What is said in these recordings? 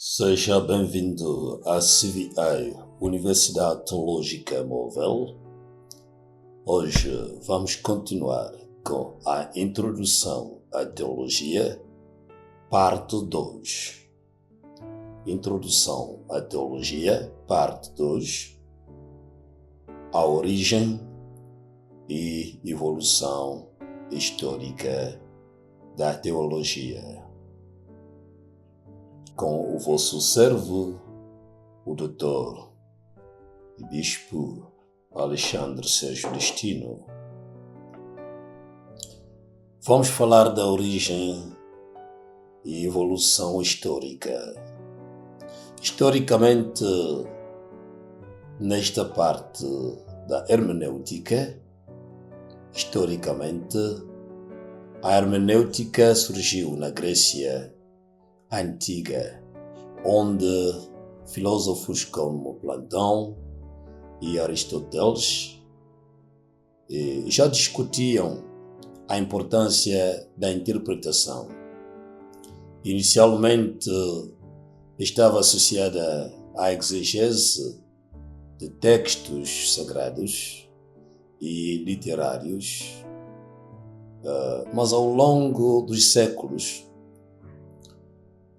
Seja bem-vindo à CVA, Universidade Teológica Móvel. Hoje vamos continuar com a Introdução à Teologia, parte 2. Introdução à Teologia, parte 2. A origem e evolução histórica da teologia. Com o vosso servo, o Dr. e Bispo Alexandre Sérgio Destino. Vamos falar da origem e evolução histórica. Historicamente, nesta parte da hermenêutica, a hermenêutica surgiu na Grécia Antiga, onde filósofos como Platão e Aristóteles já discutiam a importância da interpretação. Inicialmente estava associada à exegese de textos sagrados e literários, mas ao longo dos séculos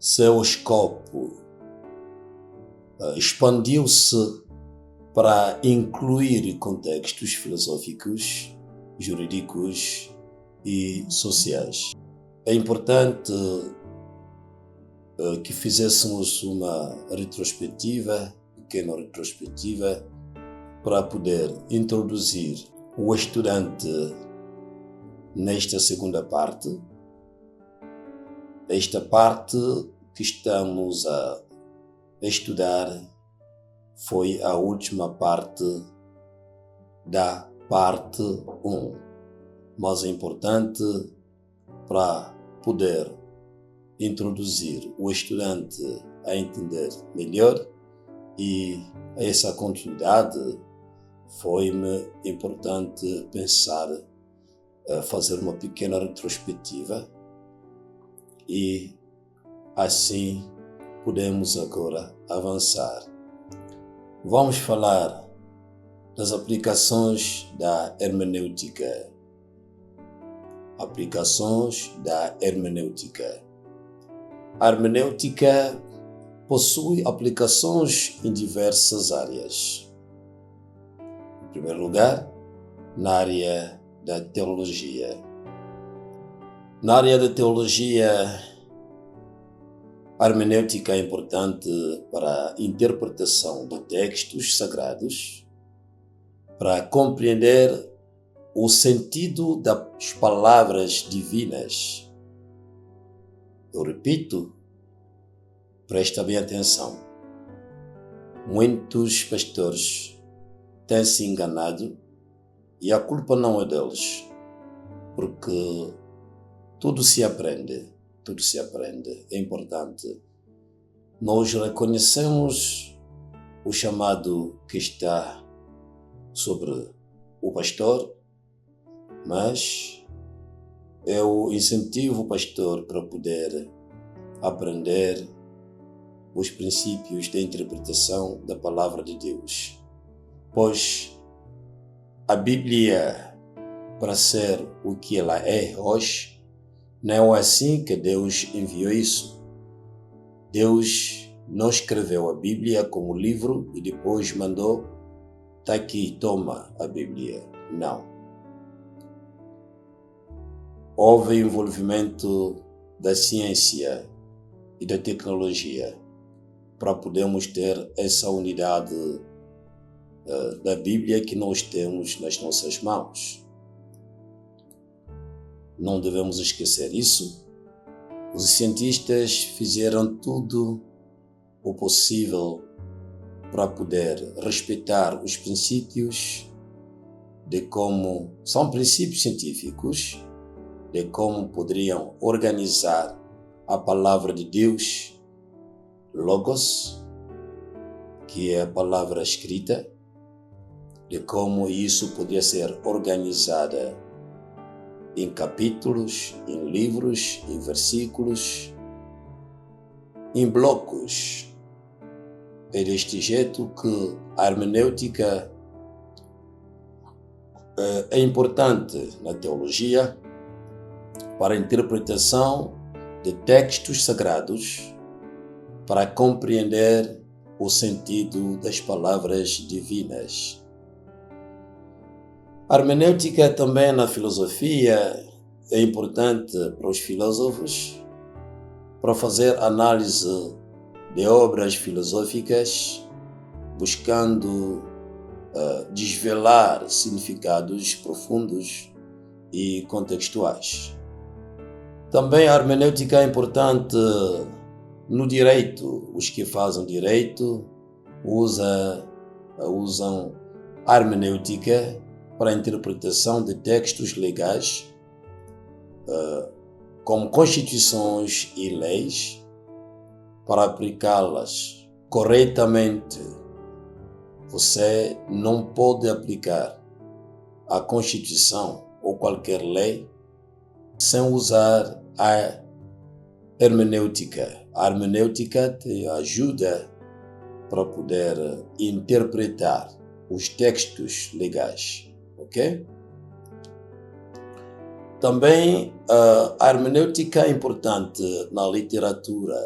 seu escopo expandiu-se para incluir contextos filosóficos, jurídicos e sociais. É importante que fizéssemos uma pequena retrospectiva, para poder introduzir o estudante nesta segunda parte. Esta parte que estamos a estudar foi a última parte da parte 1, mas é importante para poder introduzir o estudante a entender melhor, e essa continuidade foi-me importante pensar fazer uma pequena retrospectiva. E assim podemos agora avançar. Vamos falar das aplicações da hermenêutica. Aplicações da hermenêutica. A hermenêutica possui aplicações em diversas áreas. Em primeiro lugar, na área da teologia. Na área da teologia, a hermenêutica é importante para a interpretação de textos sagrados, para compreender o sentido das palavras divinas. Eu repito, presta bem atenção. Muitos pastores têm se enganado e a culpa não é deles, porque tudo se aprende. É importante. Nós reconhecemos o chamado que está sobre o pastor, mas eu incentivo o pastor para poder aprender os princípios da interpretação da palavra de Deus. Pois a Bíblia, para ser o que ela é hoje, não é assim que Deus enviou isso. Deus não escreveu a Bíblia como livro e depois mandou, tá aqui, toma a Bíblia. Não. Houve envolvimento da ciência e da tecnologia para podermos ter essa unidade da Bíblia que nós temos nas nossas mãos. Não devemos esquecer isso. Os cientistas fizeram tudo o possível para poder respeitar os princípios de como são princípios científicos, de como poderiam organizar a palavra de Deus, Logos, que é a palavra escrita, de como isso poderia ser organizada em capítulos, em livros, em versículos, em blocos. É deste jeito que a hermenêutica é importante na teologia para a interpretação de textos sagrados, para compreender o sentido das palavras divinas. A hermenêutica também na filosofia é importante para os filósofos, para fazer análise de obras filosóficas, buscando desvelar significados profundos e contextuais. Também a hermenêutica é importante no direito. Os que fazem direito usam a hermenêutica para a interpretação de textos legais, como constituições e leis, para aplicá-las corretamente. Você não pode aplicar a Constituição ou qualquer lei sem usar a hermenêutica. A hermenêutica te ajuda para poder interpretar os textos legais, ok? Também a hermenêutica é importante na literatura.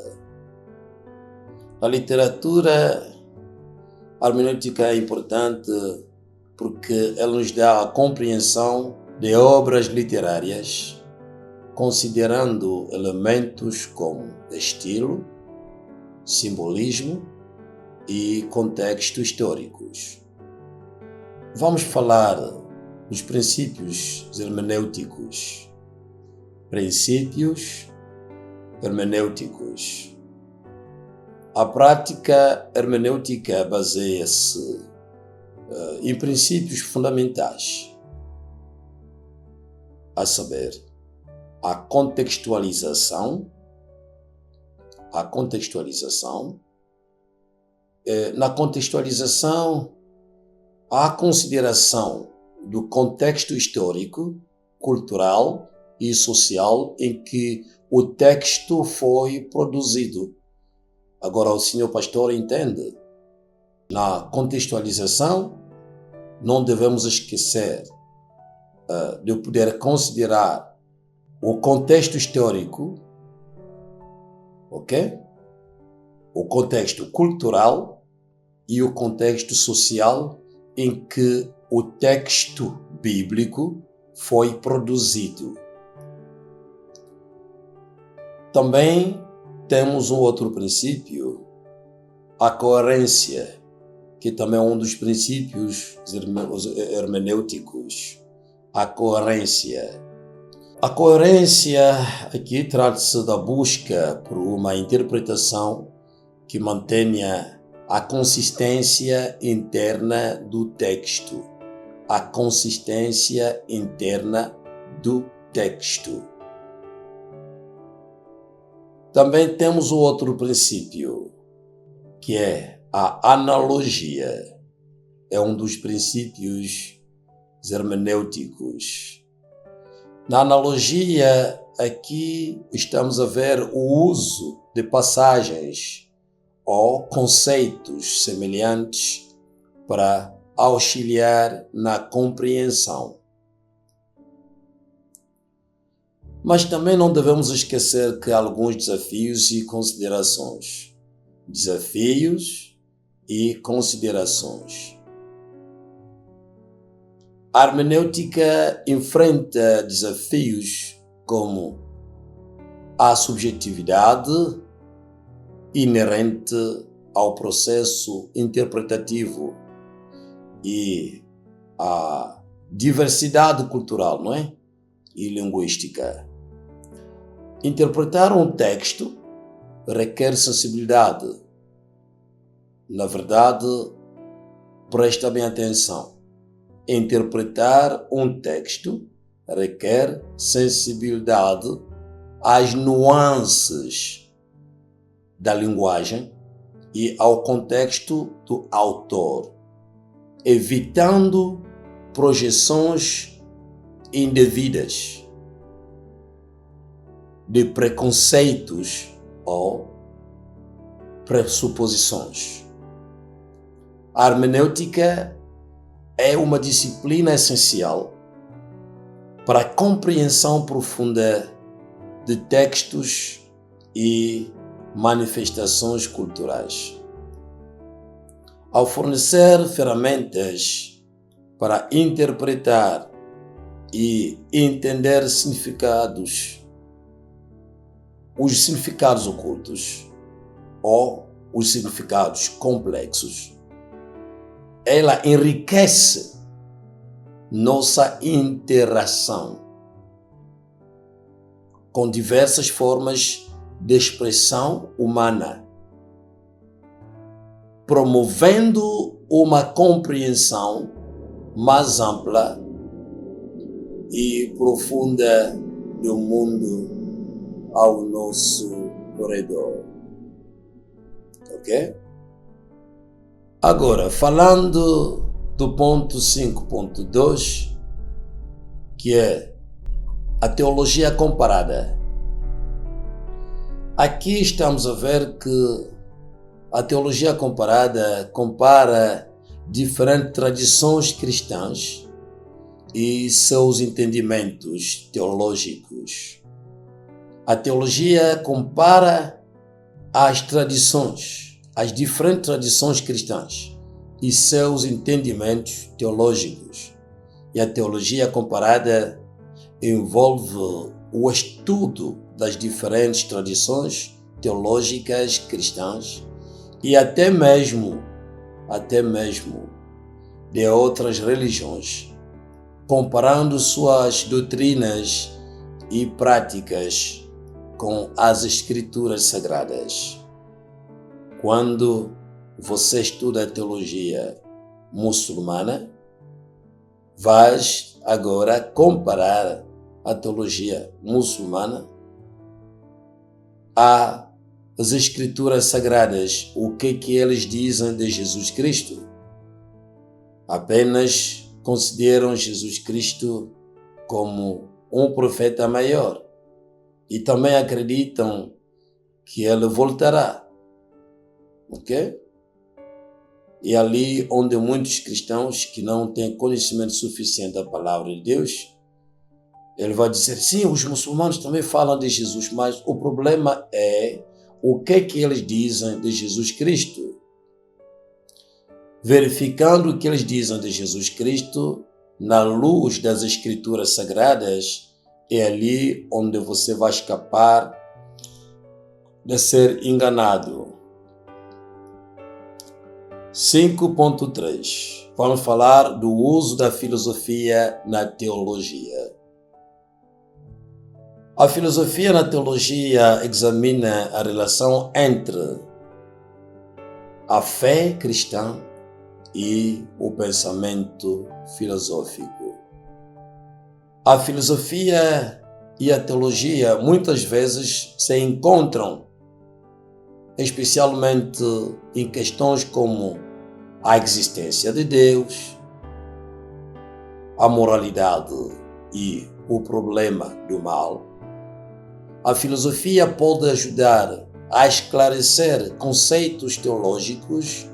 Na literatura, a hermenêutica é importante porque ela nos dá a compreensão de obras literárias, considerando elementos como estilo, simbolismo e contexto históricos. Vamos falar dos princípios hermenêuticos. Princípios hermenêuticos. A prática hermenêutica baseia-se em princípios fundamentais, a saber, a contextualização. Na contextualização, há a consideração do contexto histórico, cultural e social em que o texto foi produzido. Agora, o senhor pastor entende? Na contextualização, não devemos esquecer de poder considerar o contexto histórico, ok? O contexto cultural e o contexto social em que o texto bíblico foi produzido. Também temos um outro princípio, a coerência, que também é um dos princípios hermenêuticos. A coerência. A coerência aqui trata-se da busca por uma interpretação que mantenha a consistência interna do texto. A consistência interna do texto. Também temos o outro princípio, que é a analogia. É um dos princípios hermenêuticos. Na analogia, aqui estamos a ver o uso de passagens ou conceitos semelhantes para auxiliar na compreensão. Mas também não devemos esquecer que há alguns desafios e considerações. Desafios e considerações. A hermenêutica enfrenta desafios como a subjetividade inerente ao processo interpretativo e a diversidade cultural, não é? E linguística. Interpretar um texto requer sensibilidade. Na verdade, presta bem atenção. Interpretar um texto requer sensibilidade às nuances da linguagem e ao contexto do autor, evitando projeções indevidas de preconceitos ou pressuposições. A hermenêutica é uma disciplina essencial para a compreensão profunda de textos e manifestações culturais. Ao fornecer ferramentas para interpretar e entender significados, os significados ocultos ou os significados complexos, ela enriquece nossa interação com diversas formas de expressão humana, promovendo uma compreensão mais ampla e profunda do mundo ao nosso redor. Ok? Agora, falando do ponto 5.2, que é a teologia comparada. Aqui estamos a ver que a teologia comparada compara diferentes tradições cristãs e seus entendimentos teológicos. A teologia compara as tradições, as diferentes tradições cristãs e seus entendimentos teológicos. E a teologia comparada envolve o estudo das diferentes tradições teológicas cristãs e até mesmo de outras religiões, comparando suas doutrinas e práticas com as escrituras sagradas. Quando você estuda a teologia muçulmana, vais agora comparar a teologia muçulmana às escrituras sagradas, o que eles dizem de Jesus Cristo. Apenas consideram Jesus Cristo como um profeta maior e também acreditam que ele voltará. Ok? E ali onde muitos cristãos que não têm conhecimento suficiente da palavra de Deus, ele vai dizer, sim, os muçulmanos também falam de Jesus, mas o problema é o que eles dizem de Jesus Cristo. Verificando o que eles dizem de Jesus Cristo, na luz das escrituras sagradas, é ali onde você vai escapar de ser enganado. 5.3. Vamos falar do uso da filosofia na teologia. A filosofia na teologia examina a relação entre a fé cristã e o pensamento filosófico. A filosofia e a teologia muitas vezes se encontram, especialmente em questões como a existência de Deus, a moralidade e o problema do mal. A filosofia pode ajudar a esclarecer conceitos teológicos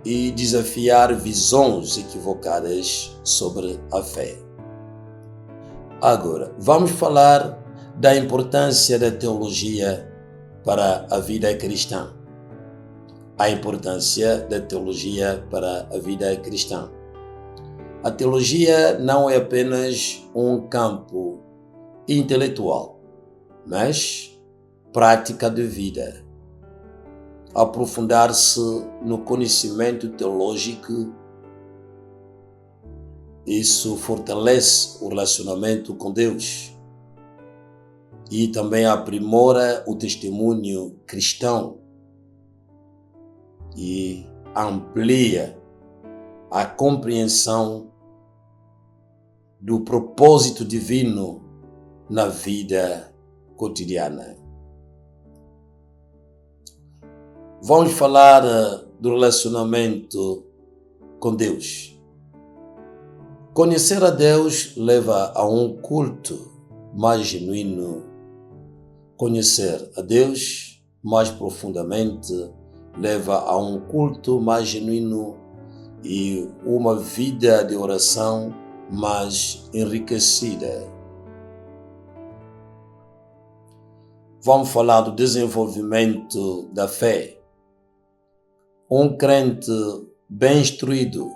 e desafiar visões equivocadas sobre a fé. Agora, vamos falar da importância da teologia para a vida cristã. A importância da teologia para a vida cristã. A teologia não é apenas um campo intelectual, mas prática de vida. Aprofundar-se no conhecimento teológico, isso fortalece o relacionamento com Deus e também aprimora o testemunho cristão e amplia a compreensão do propósito divino na vida cotidiana. Vamos falar do relacionamento com Deus. Conhecer a Deus leva a um culto mais genuíno. Conhecer a Deus mais profundamente, leva a um culto mais genuíno e uma vida de oração mais enriquecida. Vamos falar do desenvolvimento da fé. Um crente bem instruído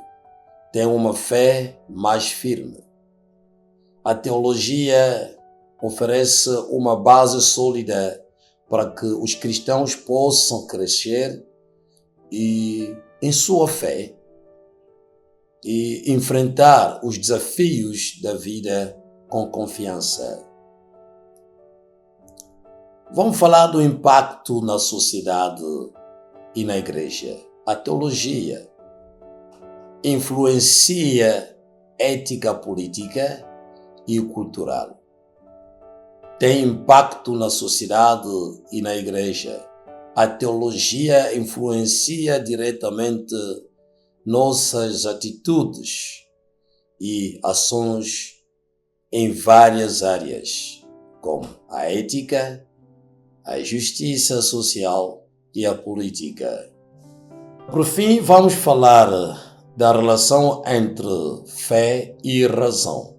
tem uma fé mais firme. A teologia oferece uma base sólida para que os cristãos possam crescer em sua fé e enfrentar os desafios da vida com confiança. Vamos falar do impacto na sociedade e na igreja. A teologia influencia ética política e cultural. Tem impacto na sociedade e na igreja. A teologia influencia diretamente nossas atitudes e ações em várias áreas, como a ética, a justiça social e a política. Por fim, vamos falar da relação entre fé e razão.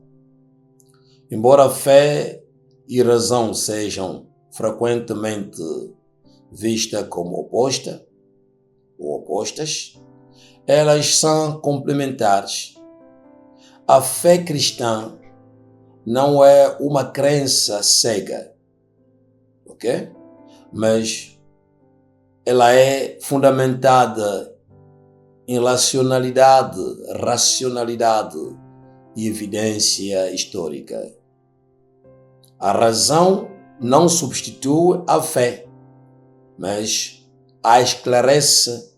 Embora fé e razão sejam frequentemente vistas como opostas ou opostas, elas são complementares. A fé cristã não é uma crença cega, ok? Mas ela é fundamentada em racionalidade e evidência histórica. A razão não substitui a fé, mas a esclarece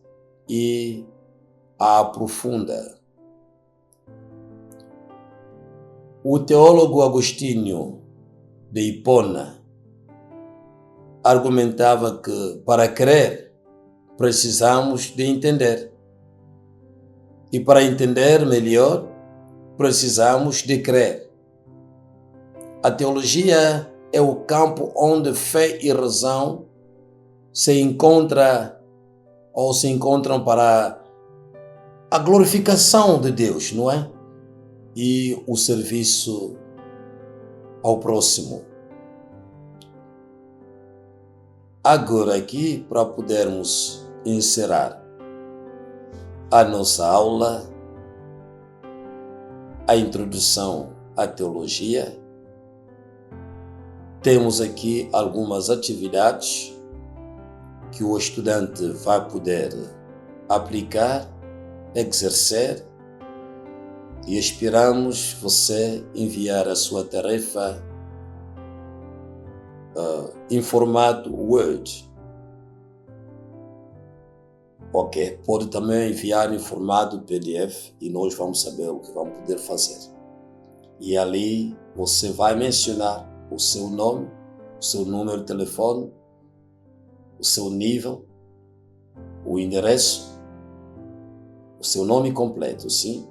e a aprofunda. O teólogo Agostinho de Hipona argumentava que para crer precisamos de entender. E para entender melhor, precisamos de crer. A teologia é o campo onde fé e razão se encontram para a glorificação de Deus, não é? E o serviço ao próximo. Agora aqui, para podermos encerrar a nossa aula, a introdução à teologia, temos aqui algumas atividades que o estudante vai poder aplicar, exercer, e esperamos você enviar a sua tarefa em formato Word. Ok, pode também enviar em formato PDF e nós vamos saber o que vamos poder fazer. E ali você vai mencionar o seu nome, o seu número de telefone, o seu nível, o endereço, o seu nome completo, sim,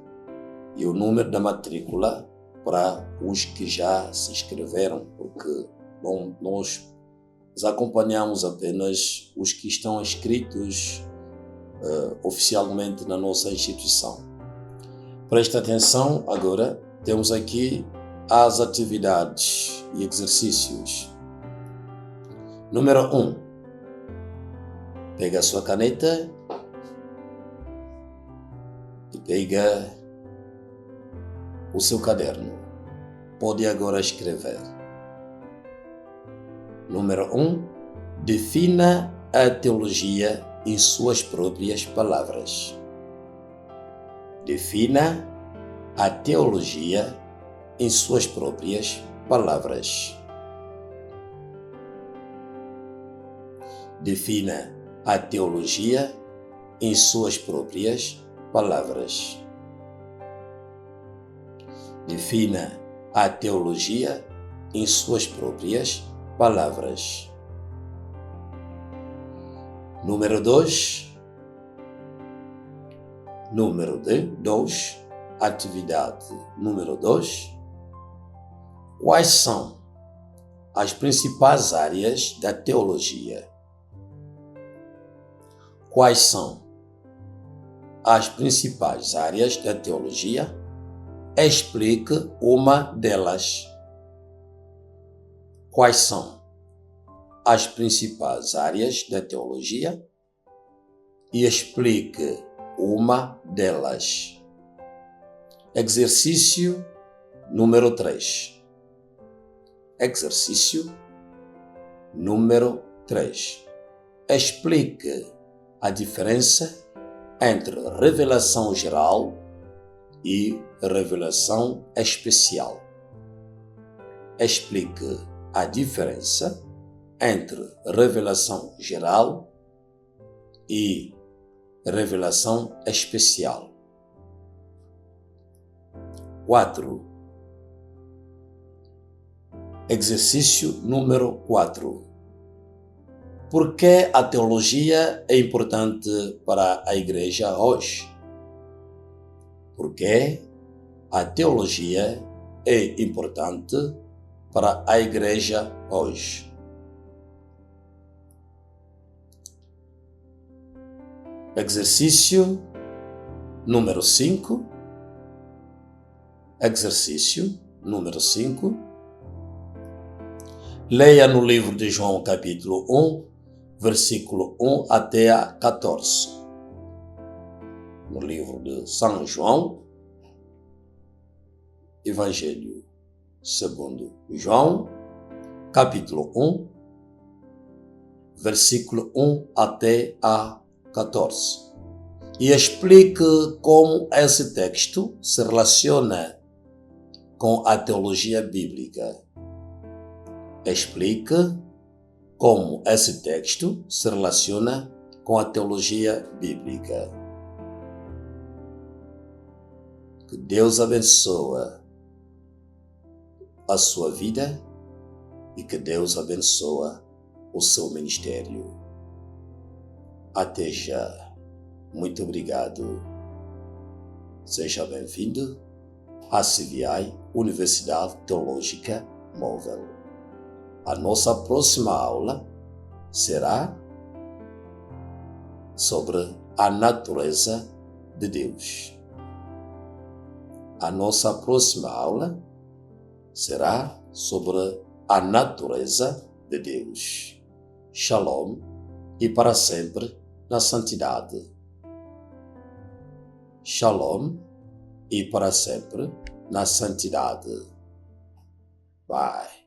e o número da matrícula para os que já se inscreveram, porque nós acompanhamos apenas os que estão inscritos oficialmente na nossa instituição. Preste atenção agora, temos aqui as atividades e exercícios. Número 1. Pega a sua caneta e pega o seu caderno. Pode agora escrever. Número 1. Defina a teologia em suas próprias palavras. Defina a teologia em suas próprias palavras. Defina a teologia em suas próprias palavras. Defina a teologia em suas próprias palavras. Número 2. Atividade número 2. Quais são as principais áreas da teologia? Quais são as principais áreas da teologia? Explique uma delas. Quais são as principais áreas da teologia? E explique uma delas. Exercício número 3. Exercício número 3. Explique a diferença entre revelação geral e revelação especial. Explique a diferença entre revelação geral e revelação especial. 4. Exercício número 4. Por que a teologia é importante para a igreja hoje? Por que a teologia é importante para a igreja hoje? Exercício número 5. Exercício número 5. Leia no livro de João, capítulo 1, versículo 1 até a 14. No livro de São João, Evangelho segundo João, capítulo 1, versículo 1 até a 14. E explique como esse texto se relaciona com a teologia bíblica. Explique como esse texto se relaciona com a teologia bíblica. Que Deus abençoe a sua vida e que Deus abençoe o seu ministério. Até já. Muito obrigado. Seja bem-vindo à CVI, Universidade Teológica Móvel. A nossa próxima aula será sobre a natureza de Deus. A nossa próxima aula será sobre a natureza de Deus. Shalom e para sempre na santidade. Shalom e para sempre na santidade. Bye.